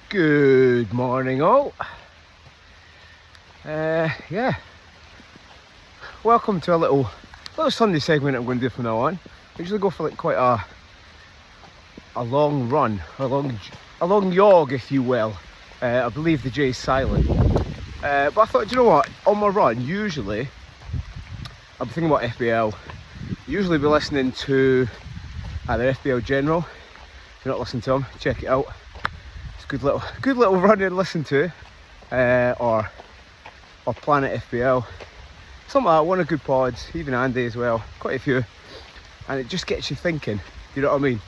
Good morning, all. Yeah, welcome to a little Sunday segment I'm going to do from now on. I usually go for like quite a long run, a long jog, if you will. I believe the J is silent. But I thought, do you know what? On my run, usually I'm thinking about FPL. Usually be listening to either FPL General. If you're not listening to them, check it out. It's a good little run to listen to, or Planet FPL, something like that. One of good pods, even Andy as well, quite a few, and it just gets you thinking. You know what I mean?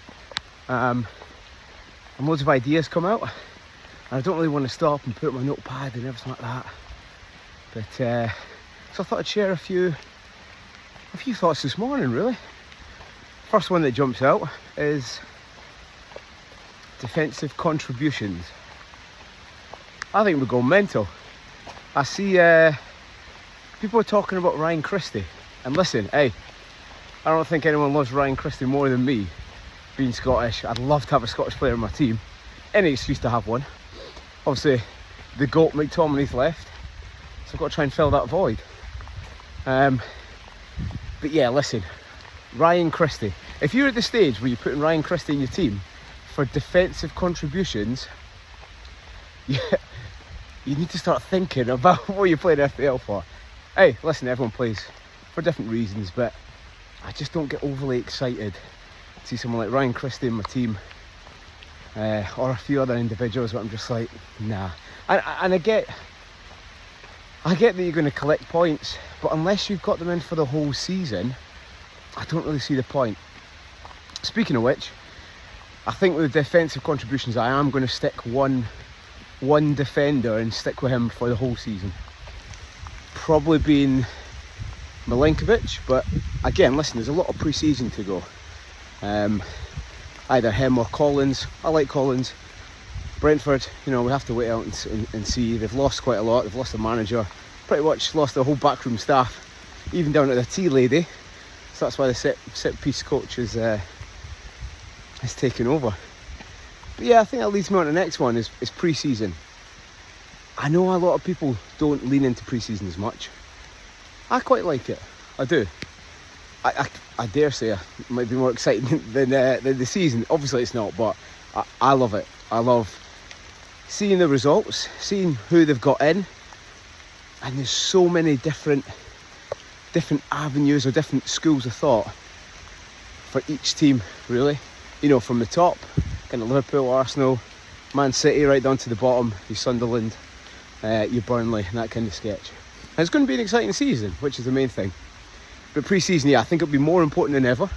And loads of ideas come out, and I don't really want to stop and put my notepad and everything like that. But so I thought I'd share a few thoughts this morning. Really, first one that jumps out is defensive contributions. I think we're going mental. I see people are talking about Ryan Christie, and listen, hey, I don't think anyone loves Ryan Christie more than me. Being Scottish, I'd love to have a Scottish player on my team. Any excuse to have one. Obviously, the GOAT McTominay's left, so I've got to try and fill that void. But yeah, listen, Ryan Christie. If you're at the stage where you're putting Ryan Christie in your team for defensive contributions, you need to start thinking about what you're playing FPL for. Hey, listen, everyone plays for different reasons, but I just don't get overly excited to see someone like Ryan Christie in my team, or a few other individuals where I'm just like, nah. And I get that you're going to collect points, but unless you've got them in for the whole season, I don't really see the point. Speaking of which, I think with defensive contributions, I am going to stick one defender and stick with him for the whole season. Probably being Milinkovic, but again, listen, there's a lot of pre-season to go. Either him or Collins. I like Collins. Brentford, we have to wait out and see. They've lost quite a lot. They've lost the manager, pretty much lost the whole backroom staff, even down to the tea lady. So that's why the set piece coach is taken over. But yeah, I think that leads me on to the next one is pre-season. I know a lot of people don't lean into pre-season as much. I quite like it. I do. I dare say it might be more exciting than the season. Obviously it's not, but I love it. I love seeing the results, seeing who they've got in, and there's so many different avenues or different schools of thought for each team, really. From the top, kind of Liverpool, Arsenal, Man City, right down to the bottom, your Sunderland, your Burnley, and that kind of sketch. And it's going to be an exciting season, which is the main thing. But pre-season, yeah, I think it'll be more important than ever.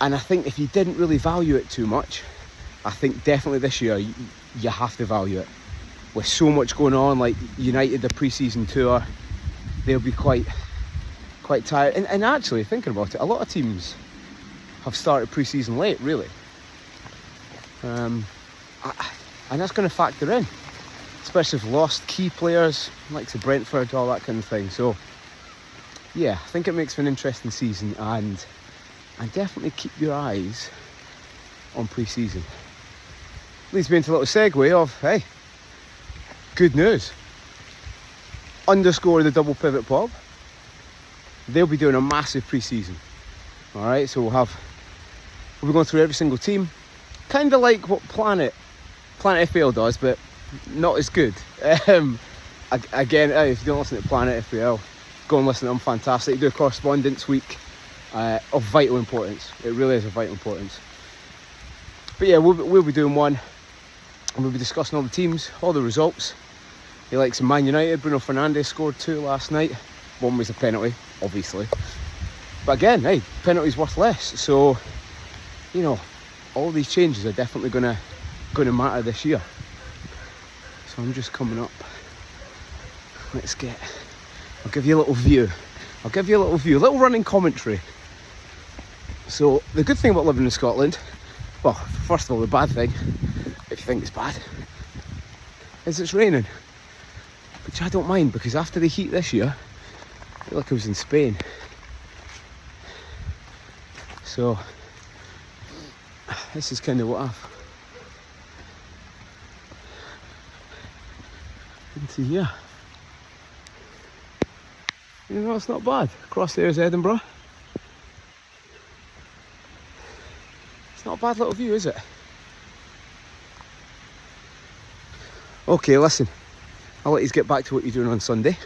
And I think if you didn't really value it too much, I think definitely this year you have to value it. With so much going on, like United, the pre-season tour, they'll be quite tired. And actually, thinking about it, a lot of teams have started pre-season late, really. And that's going to factor in, especially if lost key players like the Brentford, all that kind of thing. So yeah, I think it makes for an interesting season, and definitely keep your eyes on pre-season. Leads me into a little segue of, hey, good news. Underscore the double pivot pub. They'll be doing a massive pre-season. All right, so we'll be going through every single team, kind of like what Planet FPL does, but not as good. Again, if you don't listen to Planet FPL, go and listen to them. Fantastic. They do a correspondence week of vital importance. It really is of vital importance. But yeah, we'll be doing one, and we'll be discussing all the teams, all the results. He likes Man United. Bruno Fernandes scored 2 last night. One was a penalty, obviously. But again, hey, penalty's worth less. So, all these changes are definitely gonna matter this year. So I'm just coming up. I'll give you a little view. A little running commentary. So the good thing about living in Scotland, well, first of all, the bad thing, if you think it's bad, is it's raining. Which I don't mind, because after the heat this year, I feel like I was in Spain. So this is kind of what can see here. You know, it's not bad. Across there is Edinburgh. It's not a bad little view, is it? Okay, listen. I'll let you get back to what you're doing on Sunday.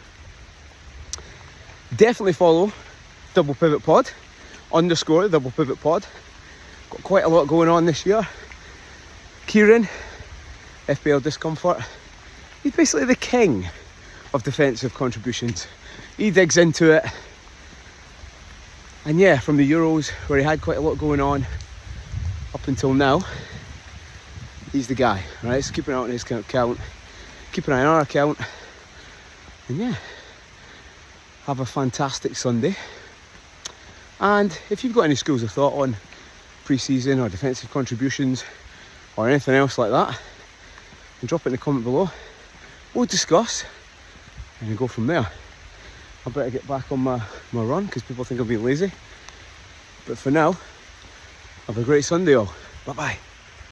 Definitely follow Double Pivot Pod, _ Double Pivot Pod. Got quite a lot going on this year. Kieran, FPL Discomfort, he's basically the king of defensive contributions. He digs into it. And yeah, from the Euros, where he had quite a lot going on up until now, he's the guy, right? So keep an eye on his account, keep an eye on our account, and yeah, have a fantastic Sunday. And if you've got any schools of thought on pre-season or defensive contributions or anything else like that, then drop it in the comment below. We'll discuss and go from there. I better get back on my run because people think I'm being lazy. But for now, have a great Sunday all. Bye bye.